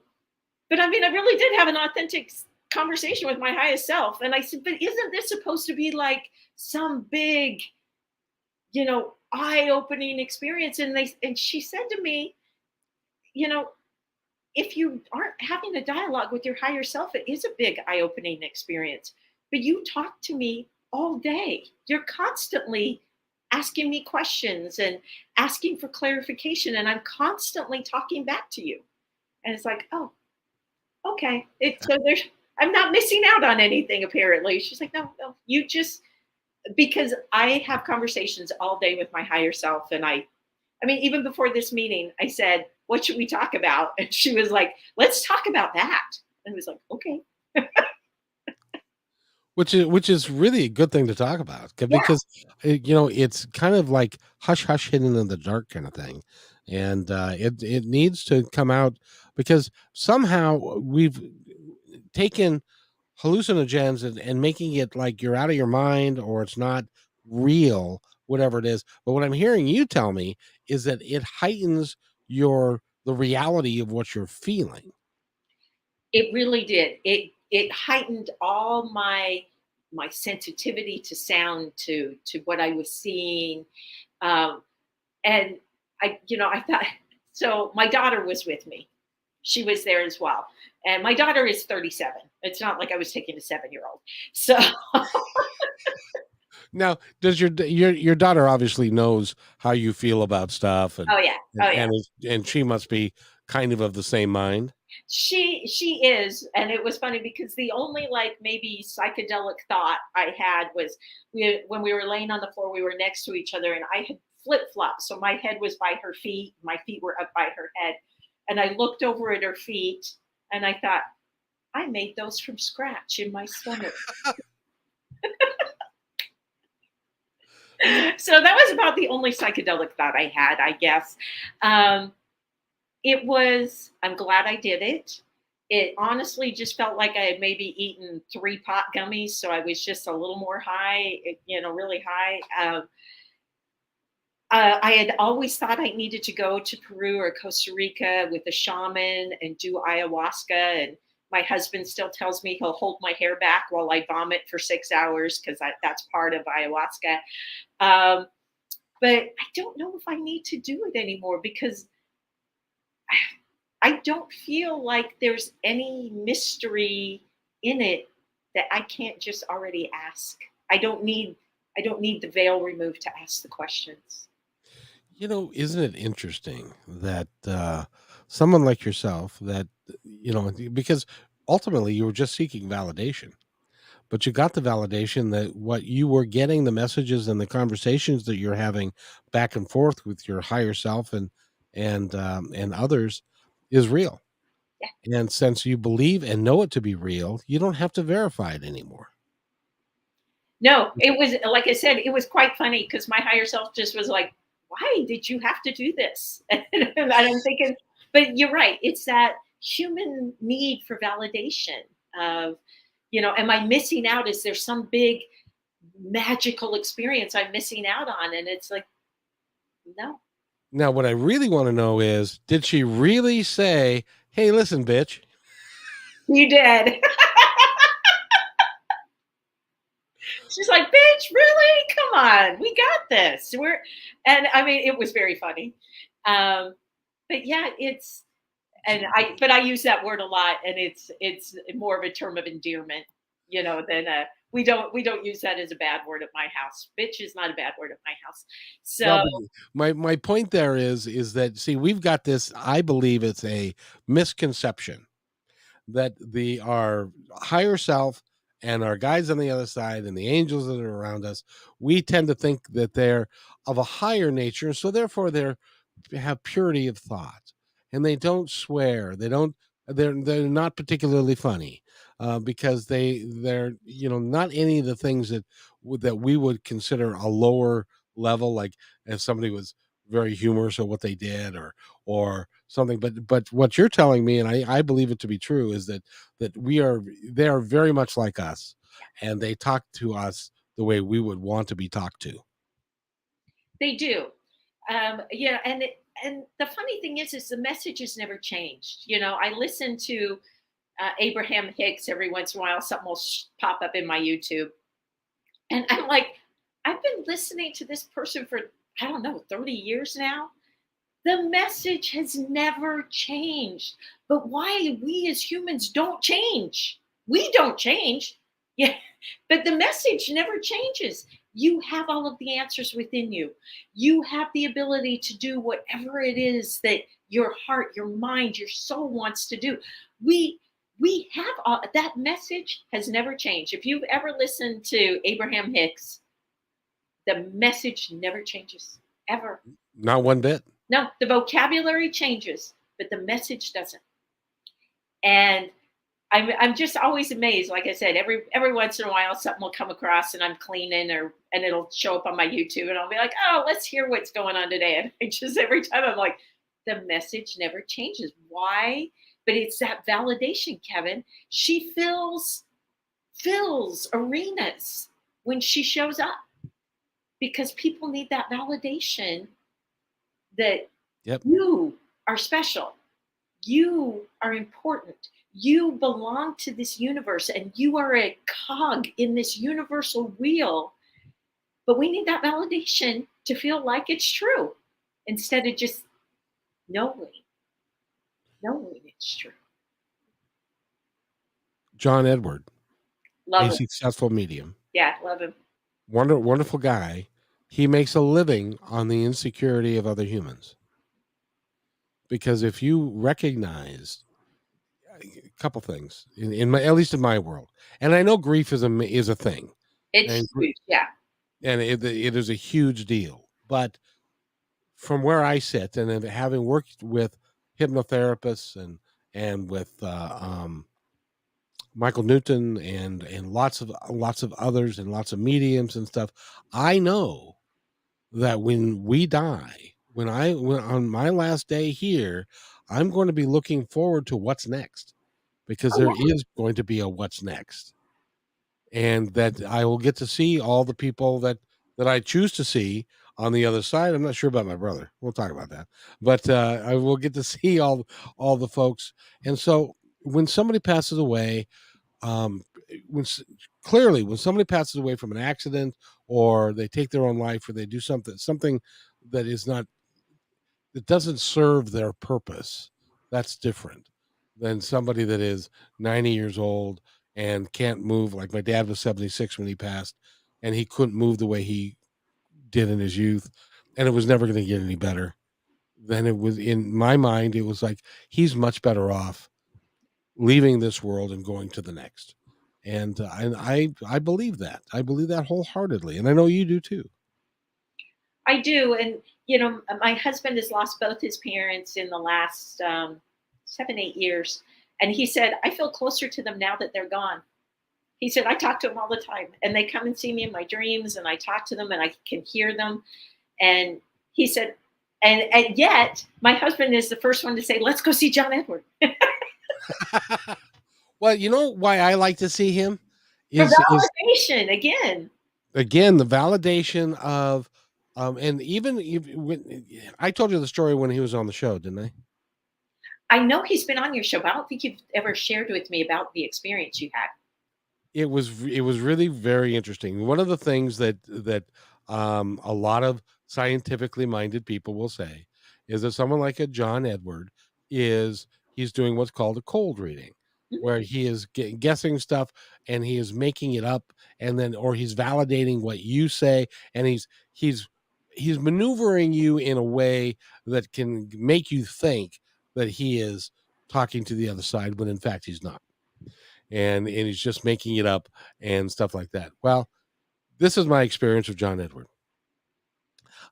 but I mean, I really did have an authentic conversation with my highest self. And I said, but isn't this supposed to be like some big, eye-opening experience? And she said to me, if you aren't having a dialogue with your higher self, it is a big eye-opening experience. But you talk to me all day. You're constantly asking me questions and asking for clarification, and I'm constantly talking back to you. And it's like, oh, okay. I'm not missing out on anything, apparently. She's like, no, you just, because I have conversations all day with my higher self. And I mean, even before this meeting, I said, what should we talk about? And she was like, let's talk about that. And I was like, okay. Which is really a good thing to talk about because it's kind of like hush hush hidden in the dark kind of thing, and it needs to come out because somehow we've taken hallucinogens and making it like you're out of your mind or it's not real, whatever it is. But what I'm hearing you tell me is that it heightens the reality of what you're feeling. It really did. It heightened all my sensitivity to sound, to what I was seeing, and I thought. So my daughter was with me. She was there as well, and my daughter is 37. It's not like I was taking a 7-year-old. So now, does your daughter obviously knows how you feel about stuff, and oh yeah, and she must be kind of the same mind. She is, and it was funny because the only like maybe psychedelic thought I had was when we were laying on the floor, we were next to each other, and I had flip-flopped, so my head was by her feet, my feet were up by her head, and I looked over at her feet, and I thought, I made those from scratch in my stomach. So that was about the only psychedelic thought I had, I guess. I'm glad I did it. It honestly just felt like I had maybe eaten 3 pot gummies. So I was just a little more high, really high. I had always thought I needed to go to Peru or Costa Rica with a shaman and do ayahuasca. And my husband still tells me he'll hold my hair back while I vomit for 6 hours because that's part of ayahuasca. But I don't know if I need to do it anymore because I don't feel like there's any mystery in it that I can't just already ask. I don't need the veil removed to ask the questions. Isn't it interesting that someone like yourself that, because ultimately you were just seeking validation, but you got the validation that what you were getting, the messages and the conversations that you're having back and forth with your higher self and others is real. Yeah. And since you believe and know it to be real, you don't have to verify it anymore. No, it was, like I said, it was quite funny because my higher self just was like, why did you have to do this? And I'm thinking, but you're right. It's that human need for validation of, am I missing out? Is there some big magical experience I'm missing out on? And it's like, no. Now, what I really want to know is, did she really say, hey, listen, bitch? You did. She's like, bitch, really? Come on. We got this. And I mean, it was very funny. But yeah, I use that word a lot, and it's more of a term of endearment. then we don't use that as a bad word at my house. Bitch is not a bad word at my house. Well, So but my point there is that, see, we've got this. I believe it's a misconception that our higher self and our guides on the other side and the angels that are around us, we tend to think that they're of a higher nature, so therefore they're have purity of thought, and they don't swear, they're not particularly funny, because they're not any of the things that we would consider a lower level, like if somebody was very humorous or what they did, or something. But what you're telling me, and I believe it to be true, is that they are very much like us, and they talk to us the way we would want to be talked to. they do. Yeah, and the funny thing is the message has never changed. I listen to Abraham Hicks every once in a while. Something will pop up in my YouTube, and I'm like, I've been listening to this person for, I don't know, 30 years now. The message has never changed. But why we as humans don't change? We don't change. Yeah. But the message never changes. You have all of the answers within you. You have the ability to do whatever it is that your heart, your mind, your soul wants to do. We have that message has never changed. If you've ever listened to Abraham Hicks, the message never changes ever. Not one bit. No, the vocabulary changes, but the message doesn't. And I'm just always amazed. Like I said, every once in a while something will come across and I'm cleaning and it'll show up on my YouTube and I'll be like, oh, let's hear what's going on today. And I just every time I'm like, the message never changes. Why? But it's that validation, Kevin. She fills arenas when she shows up because people need that validation that Yep. you are special. You are important. You belong to this universe and you are a cog in this universal wheel. But we need that validation to feel like it's true instead of just knowing it's true. John Edward, Love a him. successful medium, Yeah, love him. wonderful guy. He makes a living on the insecurity of other humans, because if you recognize a couple things in my, at least in my world, and I know grief is a thing, and It's huge. Yeah. it is a huge deal. But from where I sit, and then having worked with hypnotherapists and with Michael Newton and lots of others and lots of mediums and stuff, I know that when we die, when on my last day here, I'm going to be looking forward to what's next, because Oh, there yeah. is going to be a what's next, and that I will get to see all the people that I choose to see on the other side. I'm not sure about my brother. We'll talk about that, but I will get to see all the folks. And so when somebody passes away, um, when clearly when somebody passes away from an accident, or they take their own life, or they do something that is not that doesn't serve their purpose, that's different than somebody that is 90 years old and can't move. Like my dad was 76 when he passed, and he couldn't move the way he did in his youth, and it was never going to get any better. Then it was, in my mind, it was like he's much better off leaving this world and going to the next. And I believe that. I believe that wholeheartedly, and I know you do too. I do. And, my husband has lost both his parents in the last 7, 8 years. And he said, I feel closer to them now that they're gone. He said, I talk to them all the time and they come and see me in my dreams and I talk to them and I can hear them. And he said, and yet my husband is the first one to say, let's go see John Edward. Well, you know why I like to see him For is validation again. again the validation of, and even when I told you the story when he was on the show, didn't I? I know he's been on your show, but I don't think you've ever shared with me about the experience you had. It was really very interesting. One of the things that a lot of scientifically minded people will say is that someone like a John Edward is he's doing what's called a cold reading. Mhm. where he is guessing stuff and he is making it up, and then or he's validating what you say, and he's he's maneuvering you in a way that can make you think that he is talking to the other side when in fact he's not, and he's just making it up and stuff like that. Well, this is my experience with John Edward.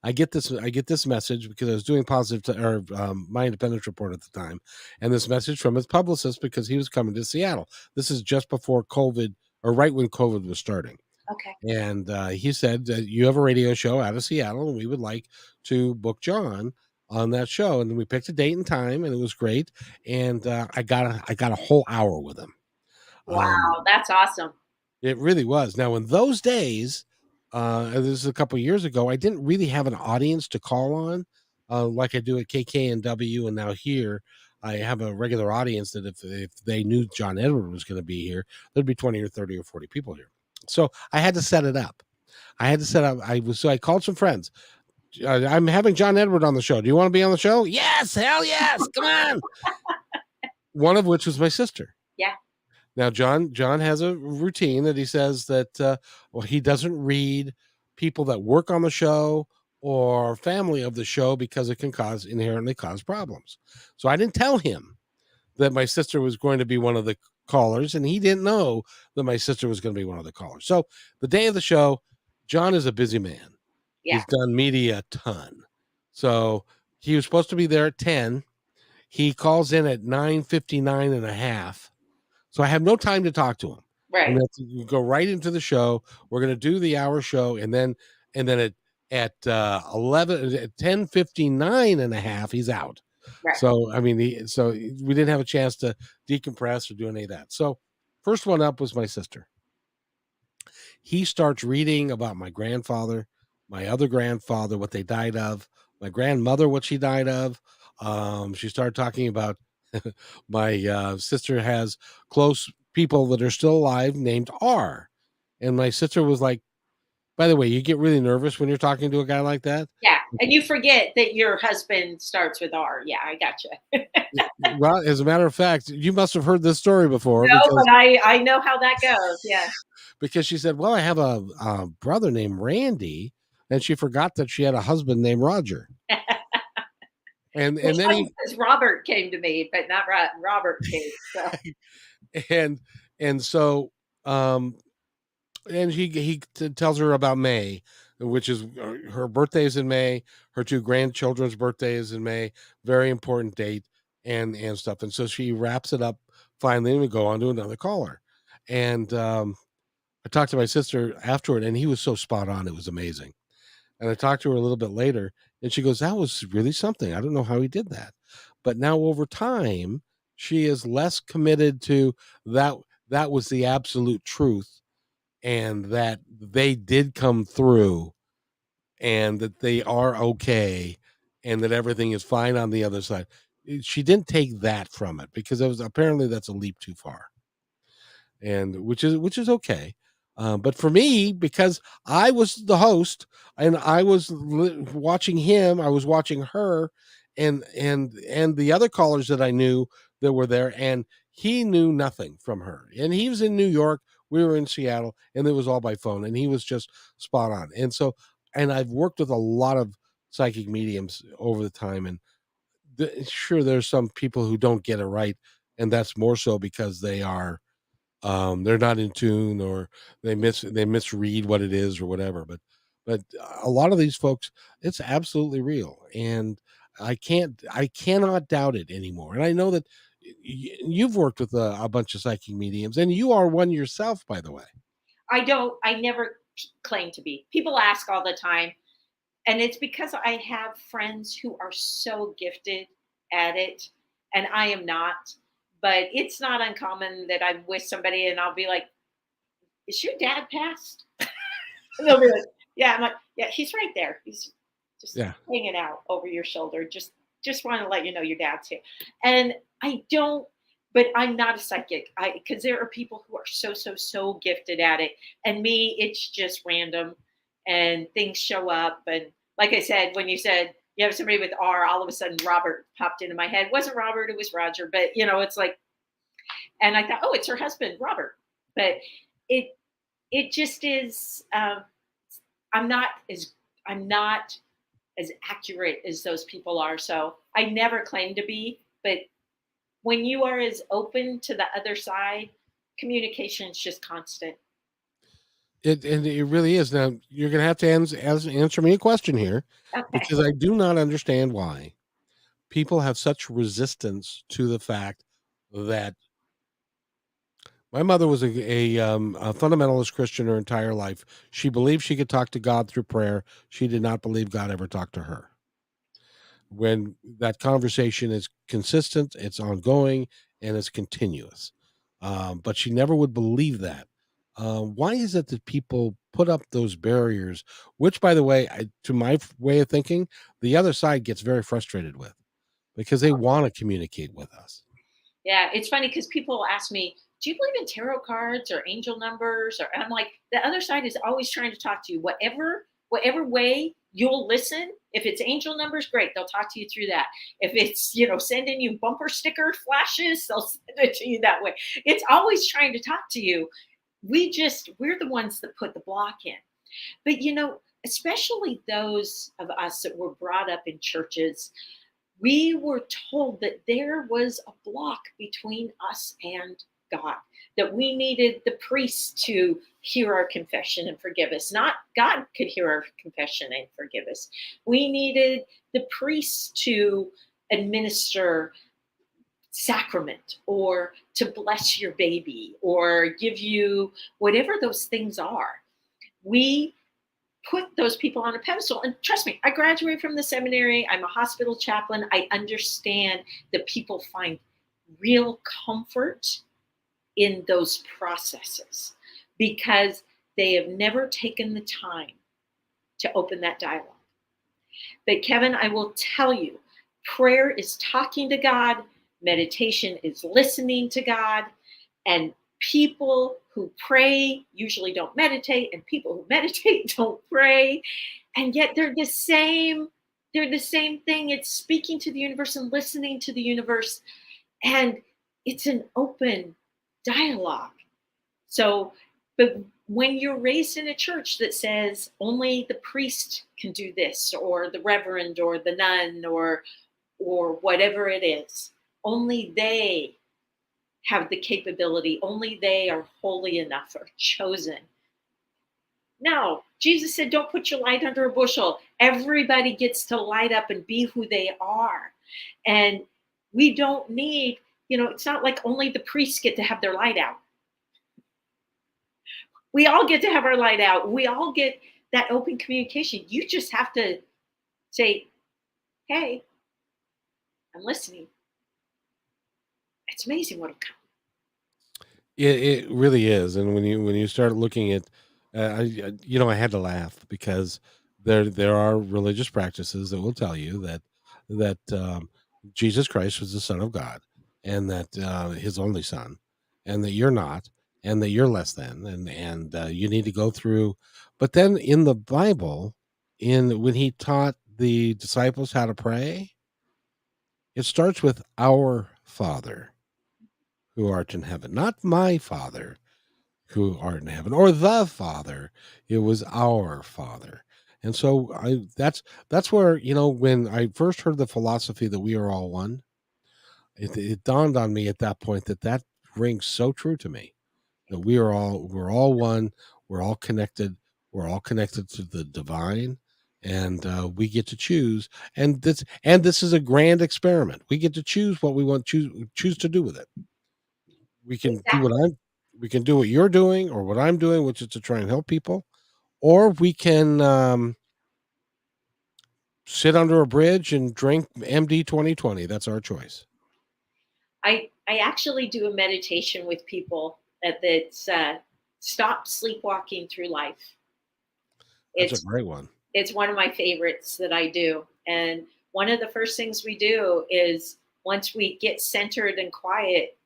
I get this message because I was doing my independence report at the time, and this message from his publicist because he was coming to Seattle. This is just before COVID, or right when COVID was starting. Okay. And he said that you have a radio show out of Seattle, and we would like to book John on that show. And we picked a date and time, and it was great. And I got a whole hour with him. Um, Wow, that's awesome. it really was. Now, in those days, this is a couple years ago, I didn't really have an audience to call on, like I do at KKNW, and now here I have a regular audience that if they knew John Edward was going to be here, there'd be 20 or 30 or 40 people here. So I had to set it up. I called some friends. I'm having John Edward on the show. Do you want to be on the show? Yes, hell yes, come on. One of which was my sister. Yeah. Now, John has a routine that he says that well, he doesn't read people that work on the show or family of the show because it can inherently cause problems. So I didn't tell him that my sister was going to be one of the callers, and he didn't know that my sister was going to be one of the callers. So the day of the show, John is a busy man. Yeah. He's done media a ton. So he was supposed to be there at 10. He calls in at 9:59 and a half. So I have no time to talk to him. I'm Right. going to go right into the show. We're going to do the hour show, and then at 11 at 10:59 and a half, he's out. Right. So I mean, so we didn't have a chance to decompress or do any of that. So first one up was my sister. He starts reading about my grandfather, my other grandfather, what they died of, my grandmother, what she died of. She started talking about my sister has close people that are still alive named R. And my sister was like, by the way, you get really nervous when you're talking to a guy like that. Yeah. And you forget that your husband starts with R. Yeah, I gotcha. Well, as a matter of fact, you must have heard this story before No, but I know how that goes. Yeah. because she said, well, I have a brother named Randy, and she forgot that she had a husband named Roger. And Which then funny because Robert came to me, but not Robert came. So and so and he tells her about May, which is her birthday is in May, her two grandchildren's birthday is in May, very important date and stuff. And so she wraps it up finally, and we go on to another caller. And I talked to my sister afterward, and he was so spot on, it was amazing. And I talked to her a little bit later, and she goes, that was really something. I don't know how he did that. But now over time, she is less committed to that. That was the absolute truth, and that they did come through, and that they are okay, and that everything is fine on the other side. She didn't take that from it because it was apparently that's a leap too far, and which is okay. But for me, because I was the host and I was watching him, I was watching her, and the other callers that I knew that were there, and he knew nothing from her. And he was in New York, we were in Seattle, and it was all by phone, and he was just spot on. And so, and I've worked with a lot of psychic mediums over the time, and sure, there's some people who don't get it right, and that's more so because they're not in tune, or they misread what it is or whatever. But a lot of these folks, it's absolutely real, and I cannot doubt it anymore. And I know that you've worked with a bunch of psychic mediums, and you are one yourself, by the way. I never claim to be. People ask all the time. And it's because I have friends who are so gifted at it, and I am not. But it's not uncommon that I'm with somebody and I'll be like, "Is your dad passed?" And they'll be like, "Yeah." I'm like, "Yeah, he's right there. He's just Yeah. hanging out over your shoulder. Just want to let you know your dad's here." And I don't. But I'm not a psychic. Because there are people who are so gifted at it, and me, it's just random, and things show up. And like I said, when you said you have somebody with R, all of a sudden Robert popped into my head. It wasn't Robert, it was Roger. But it's like, And I thought, oh, it's her husband, Robert. But it it just is. I'm not as I'm not as accurate as those people are. So I never claim to be. But when you are as open to the other side, communication is just constant. It really is. Now you're going to have to answer me a question here, Okay. because I do not understand why people have such resistance to the fact that my mother was a fundamentalist Christian her entire life. She believed she could talk to God through prayer. She did not believe God ever talked to her. When that conversation is consistent, it's ongoing, and it's continuous. But she never would believe that. Why is it that people put up those barriers, which, by the way, to my way of thinking, the other side gets very frustrated with, because they want to communicate with us? Yeah, it's funny because people ask me, "Do you believe in tarot cards or angel numbers?" Or and I'm like, the other side is always trying to talk to you. Whatever way you'll listen. If it's angel numbers, great, they'll talk to you through that. If it's sending you bumper sticker flashes, they'll send it to you that way. It's always trying to talk to you. We're the ones that put the block in. But especially those of us that were brought up in churches, we were told that there was a block between us and God, that we needed the priest to hear our confession and forgive us. Not God could hear our confession and forgive us. We needed the priest to administer sacrament or to bless your baby or give you whatever those things are. We put those people on a pedestal. And trust me, I graduated from the seminary. I'm a hospital chaplain. I understand that people find real comfort in those processes because they have never taken the time to open that dialogue. But Kevin, I will tell you, prayer is talking to God, meditation is listening to God, and people who pray usually don't meditate, and people who meditate don't pray. And yet they're the same thing. It's speaking to the universe and listening to the universe. And it's an open dialogue. So, but when you're raised in a church that says only the priest can do this, or the reverend, or the nun, or whatever it is, only they have the capability, only they are holy enough or chosen. No, Jesus said, don't put your light under a bushel. Everybody gets to light up and be who they are. And we don't need, it's not like only the priests get to have their light out. We all get to have our light out. We all get that open communication. You just have to say, hey, I'm listening. It's amazing what'll come. It really is, and when you start looking at, I had to laugh, because there are religious practices that will tell you that Jesus Christ was the Son of God, and that His only Son, and that you're not, and that you're less than, and you need to go through. But then in the Bible, in when He taught the disciples how to pray, it starts with "Our Father who art in heaven," not "My Father who art in heaven," or "the Father." It was "Our Father." And so that's where, when I first heard the philosophy that we are all one, it dawned on me at that point that rings so true to me, that we're all one, we're all connected to the divine, and we get to choose. And this is a grand experiment. We get to choose what we want, choose to do with it. we can do what Exactly. I'm we can do what you're doing, or what I'm doing, which is to try and help people, or we can sit under a bridge and drink MD 2020. That's our choice. I actually do a meditation with people that's stop sleepwalking through life. That's a It's great one. it's one of my favorites that I do. And one of the first things we do is once we get centered and quiet,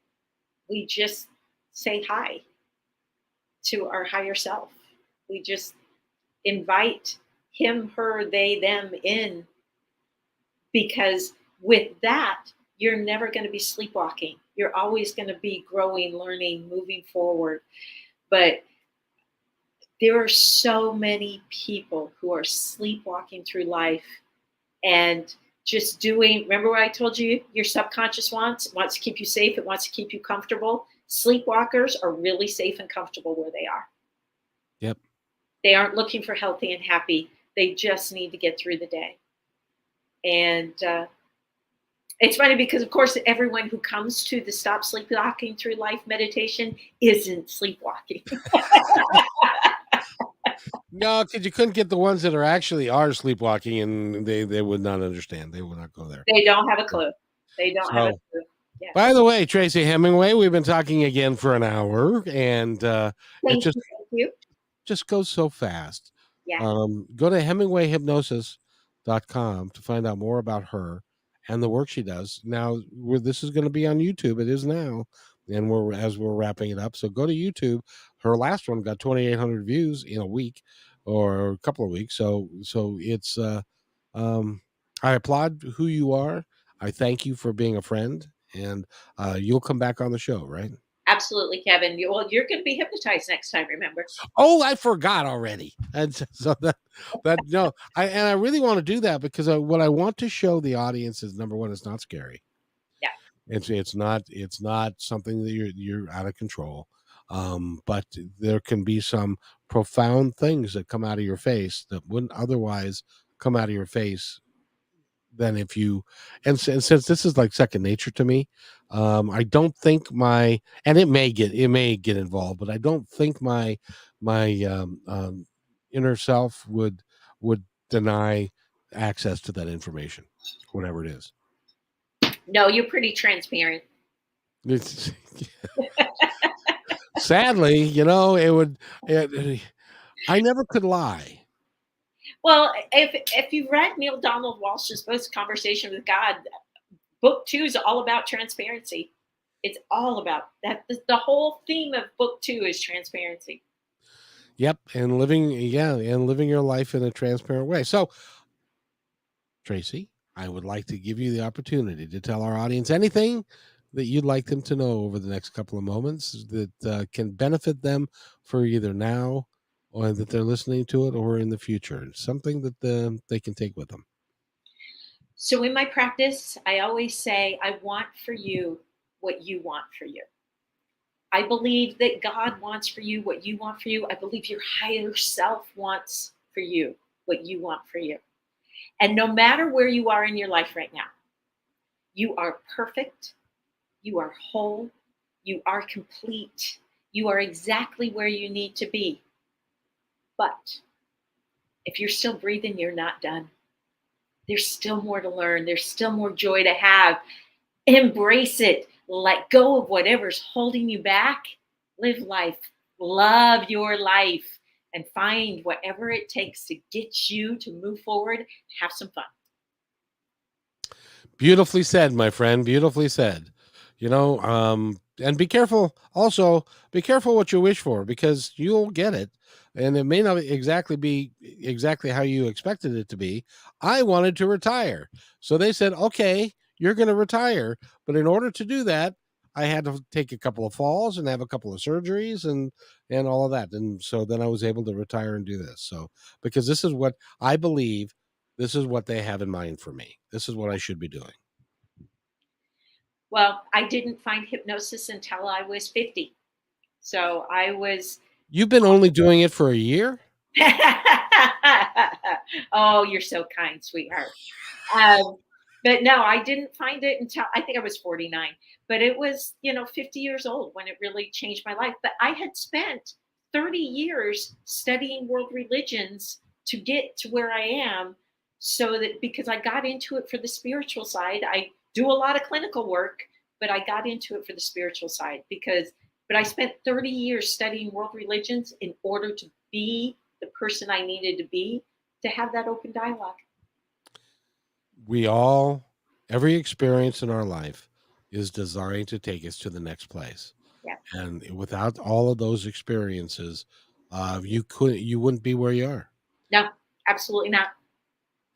we just say hi to our higher self. We just invite him, her, they, them in, because with that, you're never going to be sleepwalking. You're always going to be growing, learning, moving forward. But there are so many people who are sleepwalking through life and just doing, remember what I told you your subconscious wants to keep you safe, it wants to keep you comfortable. Sleepwalkers are really safe and comfortable where they are. Yep. They aren't looking for healthy and happy. They just need to get through the day. And it's funny because, of course, everyone who comes to the Stop Sleepwalking Through Life meditation isn't sleepwalking. No, because you couldn't get the ones that are sleepwalking, and they would not understand. They would not go there. They don't have a clue. They don't have a clue. Yeah. By the way, Tracy Hemingway, we've been talking again for an hour, and thank you. Just goes so fast. Yeah. Go to HemingwayHypnosis.com to find out more about her and the work she does. Now, this is going to be on YouTube. It is now, and we're wrapping it up. So go to YouTube. Her last one got 2,800 views in a week or a couple of weeks. So it's I applaud who you are. I thank you for being a friend, and you'll come back on the show, right? Absolutely, Kevin. Well, you're going to be hypnotized next time, remember? Oh, I forgot already. And so no, I really want to do that because what I want to show the audience is, number one, it's not scary. Yeah. It's not something that you're out of control. But there can be some profound things that come out of your face that wouldn't otherwise come out of your face than if you, and since this is like second nature to me, I don't think and it may get involved, but I don't think my inner self would deny access to that information, whatever it is. No, you're pretty transparent. It's sadly, I never could lie. Well, if you've read Neil Donald Walsh's book, Conversation with God, book 2 is all about transparency. It's all about that. The whole theme of book 2 is transparency. Yep, and living your life in a transparent way. So, Tracy, I would like to give you the opportunity to tell our audience anything that you'd like them to know over the next couple of moments that can benefit them for either now or that they're listening to it or in the future. Something that they can take with them. So in my practice, I always say, I want for you what you want for you. I believe that God wants for you what you want for you. I believe your higher self wants for you what you want for you. And no matter where you are in your life right now, you are perfect. You are whole. You are complete. You are exactly where you need to be. But if you're still breathing, you're not done. There's still more to learn. There's still more joy to have. Embrace it. Let go of whatever's holding you back. Live life. Love your life. And find whatever it takes to get you to move forward. Have some fun. Beautifully said, my friend. Beautifully said. And be careful. Also, be careful what you wish for, because you'll get it. And it may not exactly be exactly how you expected it to be. I wanted to retire. So they said, okay, you're going to retire. But in order to do that, I had to take a couple of falls and have a couple of surgeries and all of that. And so then I was able to retire and do this. So, because this is what I believe, this is what they have in mind for me. This is what I should be doing. Well, I didn't find hypnosis until I was 50. So I was... You've been only doing it for a year? Oh, you're so kind, sweetheart. But no, I didn't find it until I think I was 49. But it was, 50 years old when it really changed my life. But I had spent 30 years studying world religions to get to where I am. So that because I got into it for the spiritual side, I do a lot of clinical work, but I got into it for the spiritual side but I spent 30 years studying world religions in order to be the person I needed to be to have that open dialogue. Every experience in our life is designed to take us to the next place. Yeah. And without all of those experiences, you wouldn't be where you are. No, absolutely not.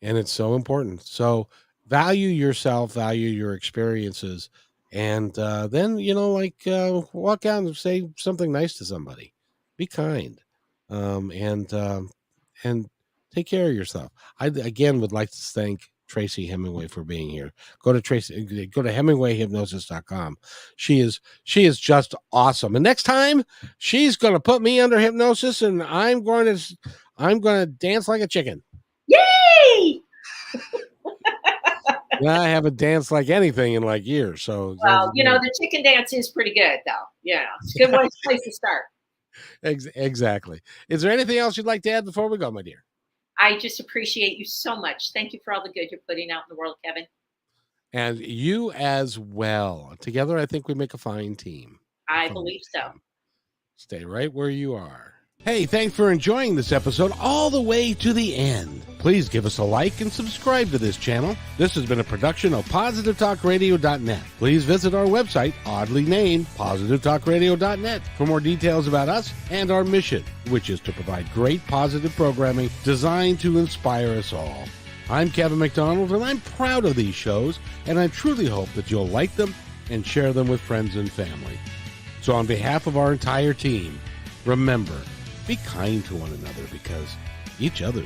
And it's so important. So value yourself, value your experiences, and then walk out and say something nice to somebody. Be kind, and take care of yourself. I again would like to thank Tracy Hemingway for being here. Go to hemingwayhypnosis.com. She is just awesome. And next time she's going to put me under hypnosis, and I'm going to dance like a chicken. Yay! I haven't danced like anything in like years. So, well, the chicken dance is pretty good, though. Yeah, it's a good place to start. Exactly. Is there anything else you'd like to add before we go, my dear? I just appreciate you so much. Thank you for all the good you're putting out in the world, Kevin. And you as well. Together, I think we make a fine team. I believe so. Stay right where you are. Hey, thanks for enjoying this episode all the way to the end. Please give us a like and subscribe to this channel. This has been a production of PositiveTalkRadio.net. Please visit our website, oddly named PositiveTalkRadio.net, for more details about us and our mission, which is to provide great positive programming designed to inspire us all. I'm Kevin McDonald, and I'm proud of these shows, and I truly hope that you'll like them and share them with friends and family. So on behalf of our entire team, remember, be kind to one another because each other's